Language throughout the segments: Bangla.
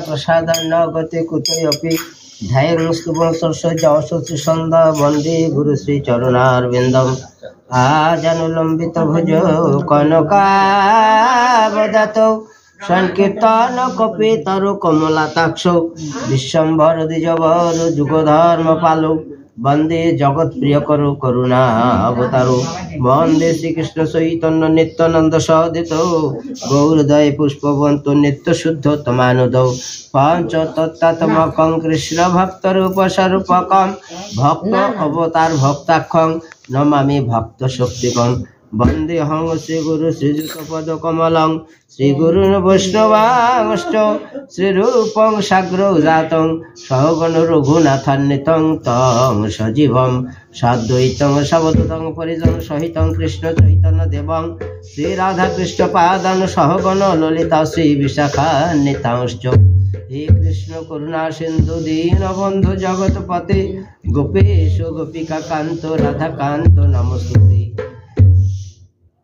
प्रसाद न गति कुतोऽपि धैर्यं स्तुवं सरसोजवसुश्री सन्दा वन्दे गुरुश्री चरणारविन्दम् आजानुलम्बित भुजौ कनकावदातौ संकीर्तन कपितरु कमलाताक्षौ विश्वम्भर द्विजवर जुगधर्म पालौ वंदे जगत प्रिय करु करुणा अवतारो वंदे श्रीकृष्ण चैतन्य नित्यानंद सहोदितो गौरदय पुष्पवंतो नित्य शुद्ध तमानुदौ पंच तत्त्वात्मकं कृष्ण भक्त रूप स्वरूपकं भक्त अवतार भक्ताख्यं नमामि भक्त शक्तिकं वंदेऽहं श्री गुरु श्रीयुत पद कमलं श्री गुरु वैष्णवांश्च श्रीरूपं साग्रौ जातं सहगण रघुनाथान्वितं तं सजीवं साद्वैतं सवदूतं परिजन सहितं कृष्ण चैतन्य देवं श्री राधा कृष्ण पादान सहगण ललिता श्री विशाखान्वितांश्च हे कृष्ण करुणा सिंधु दीनबंधु जगतपते गोपेश गोपिका कांत राधा कांत नमोस्तुते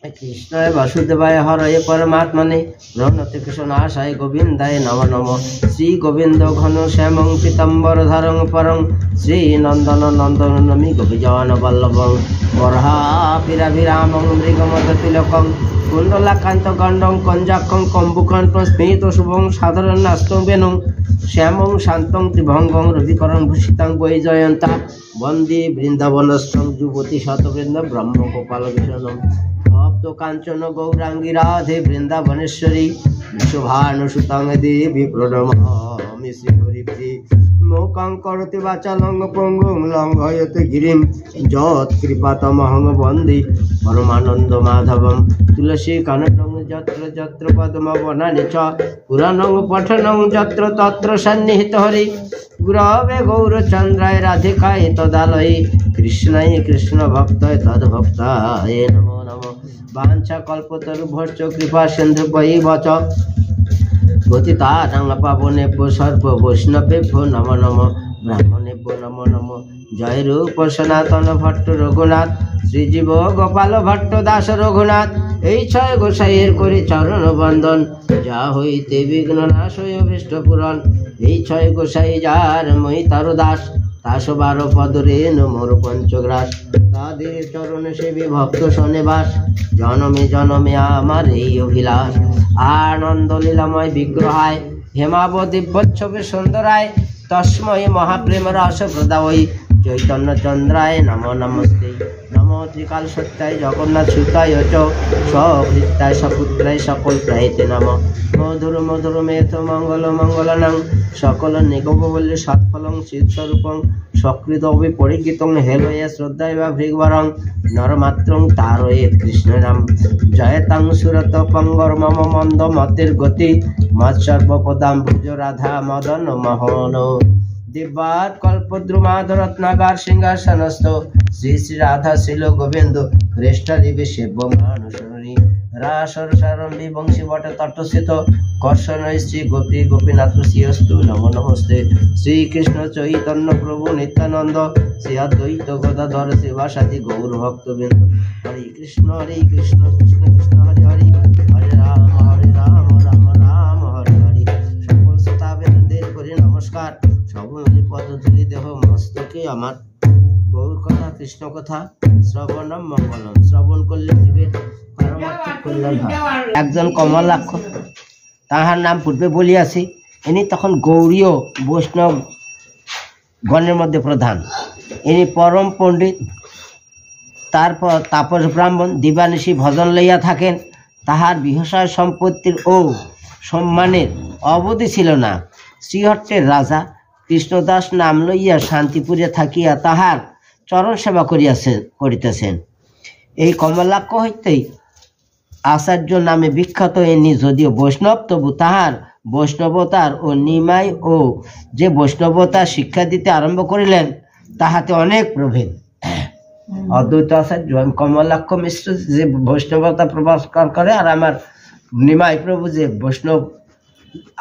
कृष्णाय वासुदेवाय हरये परमात्मने प्रणत कृष्णाशाय गोविंदाय नमो नमः श्री गोविंद घन श्यामं पीताम्बरधरं परं श्री नंदन नंदन नमि गोपीजन वल्लभं वराभिराभिरामं मृगमदतिलकं कुंडलाकांत गंडं कंजाकं कम्बुकांतं स्मित शुभं साधारण नास्तं वेणुं श्यामं शान्तं त्रिभंगं रविकरं भूषितं वैजयन्ता वन्दे वृन्दावनस्थं युवती शतवृन्द ब्रह्म गोपालकृष्णं तो कांचन गौरांगी राधे वृंदावनेश्वरी शोभानुसुतां देवी प्रणमामि श्रीहरिप्रिये मोकं करोति वाचालं पंगुं लंघयते गिरिं यत्कृपातमहं वन्दे परमानंद माधवं तुलसी काननं यत्र यत्र पद्मवनानि च पुराणं पठनं यत्र तत्र सन्निहितो हरि गुरवे गौरचन्द्राय राधिकाय तदालये कृष्णाय कृष्ण भक्ताय तद्भक्ताय नमो नमः वाञ्छा कल्पतरुभ्यश्च कृपा सिन्धुभ्यैव च पतितानां पावनेभ्यो सर्व वैष्णवेभ्यो नमो नमः ब्राह्मणेभ्यो नमो नमः जय रूप सनातन भट्ट रघुनाथ श्रीजीव गोपाल भट्ट दास रघुनाथ এই ছয় গোসাইয়ের করে চরণ বন্দন যা হইতে বিঘ্ন নাশ হয় অভীষ্ট পূরণ এই ছয় গোসাই যার মই তার দাস তাসো 12 পদরে মোর পঞ্চগ্রাস তাদের চরণে সেবী ভক্ত সনেবাস জনমে জনমে আমার এই অভিলাষ আনন্দ লীলাময় বিগ্রহায় হেমাবতী বচ্ছবে সুন্দরায় তস্মৈ মহাপ্রেম রস প্রদায় চৈতন্য চন্দ্রায় নমো নমস্তে নমো ত্রিকাল সত্যায় জগন্নাথ সুতায় চ সভৃত্যায় সপুত্রায় সকল প্রায়তে নমঃ মধুর মধুর মেথ মঙ্গল মঙ্গলানাং সকল নিগমবল্লী সৎফলং চিৎস্বরূপং সকৃত অভি পরিগীতং হেলয়ে শ্রদ্ধায় বা ভৃগবরং নরমাত্রং তারয়েৎ কৃষ্ণ নাম জয়তাং সুরত পঙ্গর মম মন্দ মতির গতি মৎসর্বপদাম ভুজ রাধা মদন মোহন दिव्यात् कल्पद्रुमाधरत्नागार सिंहासनस्थ श्री श्री राधा शिल गोविंद श्रेष्ठदेवी सेव्यमानुसरणी रासरसारंभी वंशी वट तटस्थित कर्षण श्री गोपी गोपीनाथ श्रीअस्तु नमो नमस्ते श्री कृष्ण चैतन्य प्रभु नित्यानंद श्री अद्वैत गदाधर शिवासादि गौर भक्तवृंद हरे कृष्ण कृष्ण कृष्ण हरे हरे हरे राम राम राम हरे हरे सकल श्रोताबृंदेर करि नमस्कार सबले पदधूलि देह मस्तके आमार गौर कथा कृष्ण कथा श्रवणम मंगलम श्रवण करले जीवेर पारमार्थिक कल्याण হয় একজন কমলাক্ষ তাহার নাম পূর্বে বলিয়াছি ইনি তখন গৌড়ীয় বৈষ্ণব গণের মধ্যে প্রধান ইনি পরম পণ্ডিত তারপর তাপস ব্রাহ্মণ দিবানিশি ভজন লইয়া থাকেন তাহার বিহসায় সম্পত্তির ও সম্মানের অবধি ছিল না শ্রীহট্টের রাজা কৃষ্ণদাস নাম লইয়া শান্তিপুরে থাকিয়া তাহার চরণ সেবা করিতেছেন এই কমলাক্ষ হইতেই আচার্য নামে বিখ্যাত ইনি যদিও বৈষ্ণব তবু তাহার বৈষ্ণবতার ও নিমাই ও যে বৈষ্ণবতার শিক্ষা দিতে আরম্ভ করিলেন তাহাতে অনেক প্রভেদ অদ্বৈত আচার্য কমলাক্ষ মিশ্র যে বৈষ্ণবতা প্রকাশ করে আর আমার নিমাই প্রভু যে বৈষ্ণব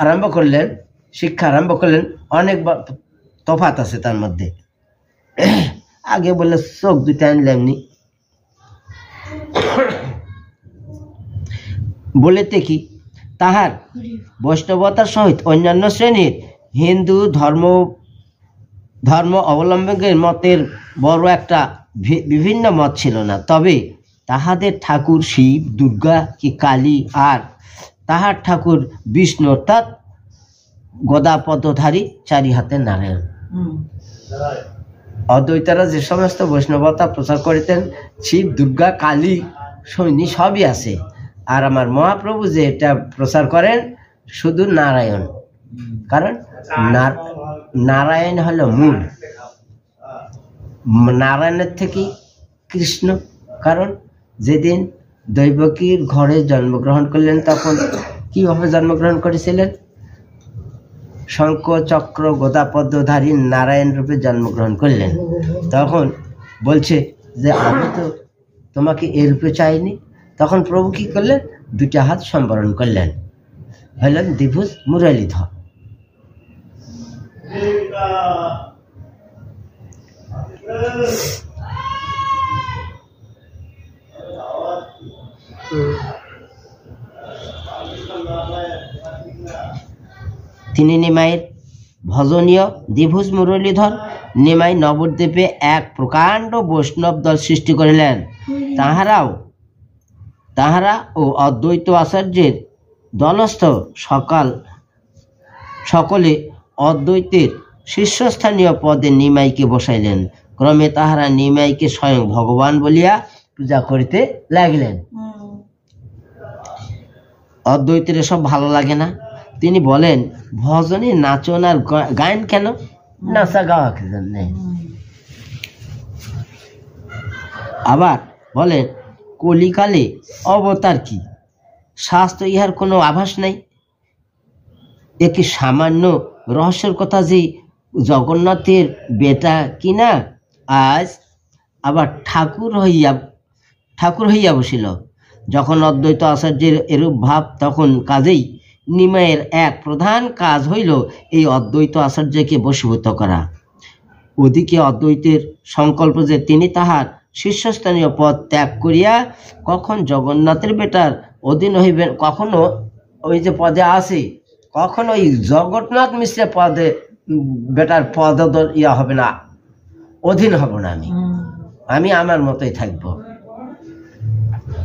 আরম্ভ করলেন শিক্ষা আরম্ভ করলেন অনেক তফাৎ আছে তার মধ্যে আগে বলে চোখ দুটা আনলেমনি বলেতে কি তাহার বৈষ্ণবতার সহিত অন্যান্য শ্রেণীর হিন্দু ধর্ম অবলম্বনের মতের বড় একটা বিভিন্ন মত ছিল না। তবে তাহাদের ঠাকুর শিব, দুর্গা কি কালী, আর তাহার ঠাকুর বিষ্ণু অর্থাৎ গদাপদধারী, চারি হাতের নারায়ণ। অদ্বৈতারা যে সমস্ত বৈষ্ণবতা প্রচার করিতেন, শিব, দুর্গা, কালী, শনি সবই আছে। আর আমার মহাপ্রভু যে এটা প্রচার করেন শুধু নারায়ণ, কারণ নারায়ণ হলো মূল, নারায়ণের থেকে কৃষ্ণ। কারণ যেদিন দৈবকীর ঘরে জন্মগ্রহণ করলেন তখন কিভাবে জন্মগ্রহণ করেছিলেন? শঙ্খ চক্র গদা পদ্মধারী নারায়ণ রূপে জন্মগ্রহণ করলেন। তখন বলছে যে আমি তো তোমাকে এ রূপে চাইনি। তখন প্রভু কি করলেন? দুটা হাত সম্বরণ করলেন, হলেন দ্বিভুজ মুরলীধর। তিনি নিমাইয়ের ভজনীয় দ্বিভুজ মুরলীধর। নিমাই নবদ্বীপে এক প্রকাণ্ড বৈষ্ণব দল সৃষ্টি করিলেন। তাহারা ও অদ্বৈত আচার্যের দলস্থ সকলে অদ্বৈতের শীর্ষস্থানীয় পদে নিমাইকে বসাইলেন। ক্রমে তাহারা নিমাইকে স্বয়ং ভগবান বলিয়া পূজা করিতে লাগিলেন। অদ্বৈতের এসব ভালো লাগে না। তিনি বলেন, ভজনে নাচন আর গায়ন কেন? নাচা গাওয়া নেই। আবার বলেন, কলিকালে অবতার কি? শাস্ত্র ইহার কোনো আভাস নাই। একে সামান্য রহস্যের কথা যে জগন্নাথের বেটা কিনা আজ আবার ঠাকুর হইয়া বসিল। যখন অদ্বৈত আচার্যের এরূপ ভাব, তখন কাজেই নিমাইয়ের এক প্রধান কাজ হইল এই অদ্বৈত আচার্যকে বশীভূত করা। ওদিকে অদ্বৈতের সংকল্প যে তিনি তাহার শীর্ষস্থানীয় পদ ত্যাগ করিয়া কখন জগন্নাথের বেটার অধীন হইবেন, কখনো ওই যে পদে আছে, কখনো ওই জগন্নাথ মিশ্রের পদে বেটার পদ ইয়া হবে না, অধীন হব না। আমি আমার মতোই থাকব।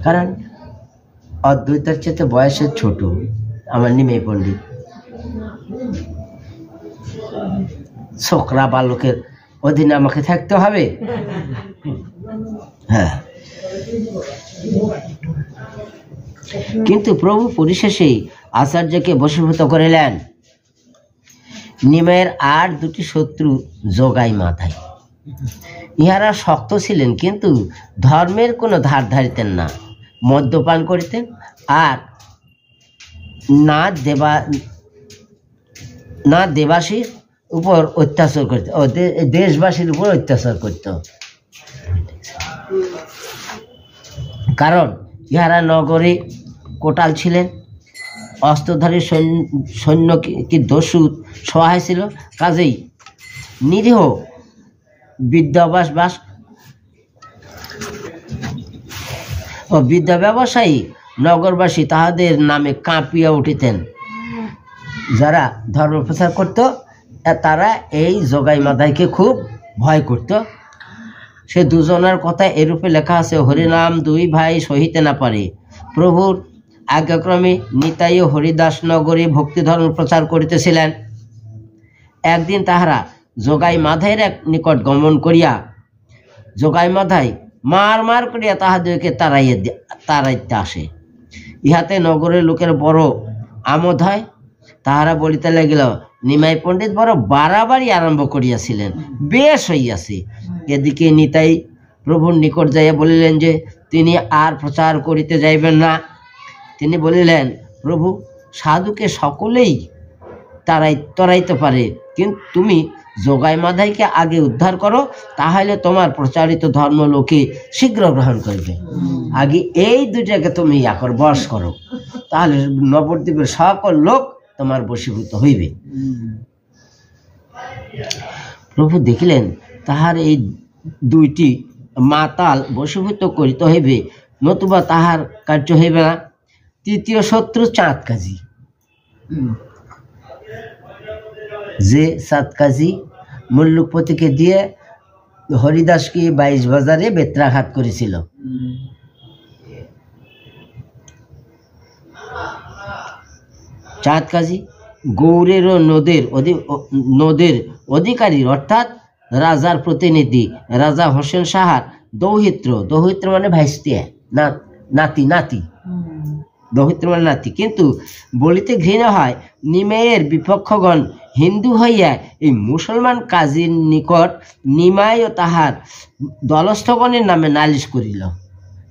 কারণ অদ্বৈতের চেয়ে বয়সে ছোট আমার নিমাই পণ্ডিত। ছোকরা বালকের অধীনে আমাকে থাকতে হবে। হ্যাঁ, কিন্তু প্রভু পরিশেষেই আচার্যকে বশীভূত করিলেন। নিমাইয়ের আর দুটি শত্রু যোগাই মাথায়। ইহারা শক্ত ছিলেন, কিন্তু ধর্মের কোনো ধার ধারিতেন না। মদ্যপান করিতেন আর না দেবাসীর উপর অত্যাচার করত, দেশবাসীর উপর অত্যাচার করত। কারণ ইহারা নগরে কোটাল ছিলেন, অস্ত্রধারী সৈন্য কি দস্যু সহায় ছিল। কাজেই নিরীহ বিদ্যা ব্যবসায়ী নগরবাসী তাহাদের নামে কাঁপিয়া উঠিতেন। যারা ধর্ম প্রচার করত তারা এই যোগাই মাদাইকে খুব ভয় করত। সে দুজনের কথা এরূপে লেখা আছে, হরিনাম দুই ভাই সহিতে না পারে। প্রভুর আজ্ঞাক্রমে নিতাই ও হরিদাস নগরে ভক্তি ধর্ম প্রচার করিতেছিলেন। একদিন তাহারা যোগাই মাধাইয়ের এক নিকট গমন করিয়া যোগাই মাধাই মার করিয়া তাহাদেরকে তাড়াইতে আসে। ইহাতে নগরের লোকের বড় আমোদ হয়। তাহারা বলিতে লাগিল, নিমাই পণ্ডিত বড় বাড়াবাড়ি আরম্ভ করিয়াছিলেন, বেশ হইয়াছে। এদিকে নিতাই প্রভুর নিকট যাইয়া বলিলেন যে তিনি আর প্রচার করিতে যাইবেন না। তিনি বলিলেন, প্রভু, সাধুকে সকলেই তাড়াইতে পারে, কিন্তু তুমি যোগাই মাধাইকে আগে উদ্ধার করো, তাহলে তোমার প্রচারিত ধর্ম লোকে শীঘ্র গ্রহণ করবে। আগে এই দুটাকে তুমি বশ করো, তাহলে নবদ্বীপের সকল লোক তোমার বশীভূত হইবে। প্রভু দেখিলেন তাহার এই দুইটি মাতাল বশীভূত করিতে হইবে, নতুবা তাহার কার্য হইবে না। তৃতীয় শত্রু চাঁদ কাজী, যে চাঁদ কাজী মুল্লুকপতিকে দিয়ে হরিদাসকে 22 বাজারে বেত্রাঘাত করেছিল। চাঁদ কাজী গৌড়ের ও নদের অধিকারী অর্থাৎ রাজার প্রতিনিধি রাজা হোসেন শাহার দৌহিত্র মানে ভাইস্তিয়া, নাতি দৌহিত্র মানে নাতি। কিন্তু বলিতে ঘৃণা হয়, নিমাইয়ের বিপক্ষগণ হিন্দু হইয়া এই মুসলমান কাজীর নিকট নিমাই ও তাহার দলস্থগণের নামে নালিশ করিল।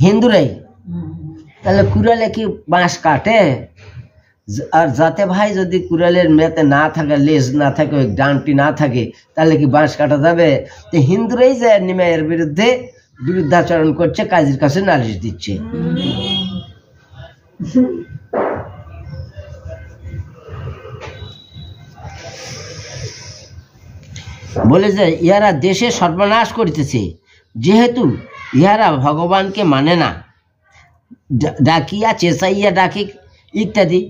হিন্দুরাই তাহলে কুড়ালে কি বাঁশ কাটে? আর যাতে ভাই যদি কুড়ালের মেতে না থাকে, লেজ না থাকে, ওই ডানটি না থাকে, তাহলে কি বাঁশ কাটা যাবে? তো হিন্দুরাই যে নিমাইয়ের বিরুদ্ধাচরণ করছে, কাজীর কাছে নালিশ দিচ্ছে। বলে যে ইহারা দেশে সর্বনাশ করিতেছে, যেহেতু ইহারা ভগবানকে মানে না, ডাকিয়া চেঁচাইয়া ডাকি ইত্যাদি।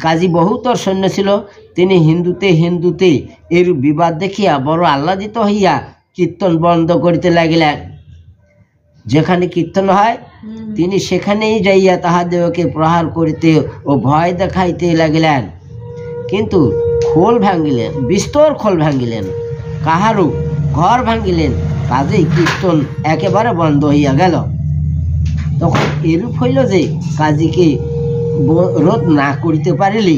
কাজী বহুতর সৈন্য ছিল, তিনি হিন্দুতে এর বিবাদ দেখিয়া বড় আহ্লাদিত হইয়া কীর্তন বন্ধ করিতে লাগিলেন। যেখানে কীর্তন হয় তিনি সেখানেই যাইয়া তাহাদেরকে প্রহার করিতে ও ভয় দেখাইতে লাগিলেন। কিন্তু খোল ভাঙিলেন, বিস্তর খোল ভাঙিলেন, কাহারও ঘর ভাঙিলেন, কাজেই কীর্তন একেবারে বন্ধ হইয়া গেল। তখন এরূপ হইল যে কাজীকে রোধ না করিতে পারিলে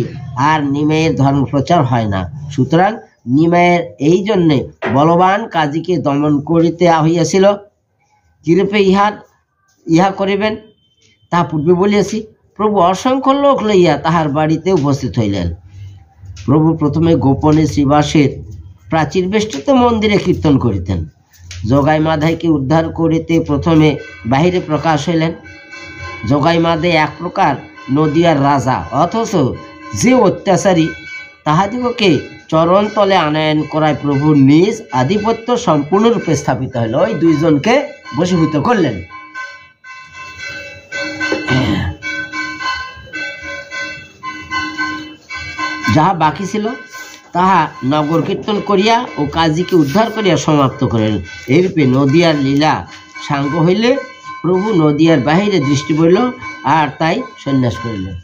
আর নিমাইয়ের ধর্ম প্রচার হয় না। সুতরাং নিমাইয়ের এই জন্যে বলবান কাজীকে দমন করিতে হইয়াছিল। কিরূপে ইহা করিবেন তা পূর্বে বলিয়াছি। প্রভু অসংখ্য লোক লইয়া তাহার বাড়িতে উপস্থিত হইলেন। প্রভু প্রথমে গোপনে শ্রীবাসের প্রাচীর বেষ্টিত মন্দিরে কীর্তন করিতেন। জগাই মাধাইকে উদ্ধার করিতে প্রথমে বাহিরে প্রকাশ হইলেন। জগাই মাধাই এক প্রকার নদিয়ার রাজা, অথচ যে অত্যাচারী, তাহাদিগকে চরণ তলে আনয়ন করায় প্রভুর নিজ আধিপত্য সম্পূর্ণরূপে স্থাপিত হইল। ওই দুইজনকে বশীভূত করলেন। যাহা বাকি ছিল তাহা নগর কীর্তন করিয়া ও কাজীকে উদ্ধার করিয়া সমাপ্ত করিলেন। এইরূপে নদিয়ার লীলা সাঙ্গ হইলে প্রভু নদিয়ার বাহিরে দৃষ্টি পড়িল, আর তাই সন্ন্যাস করিলেন।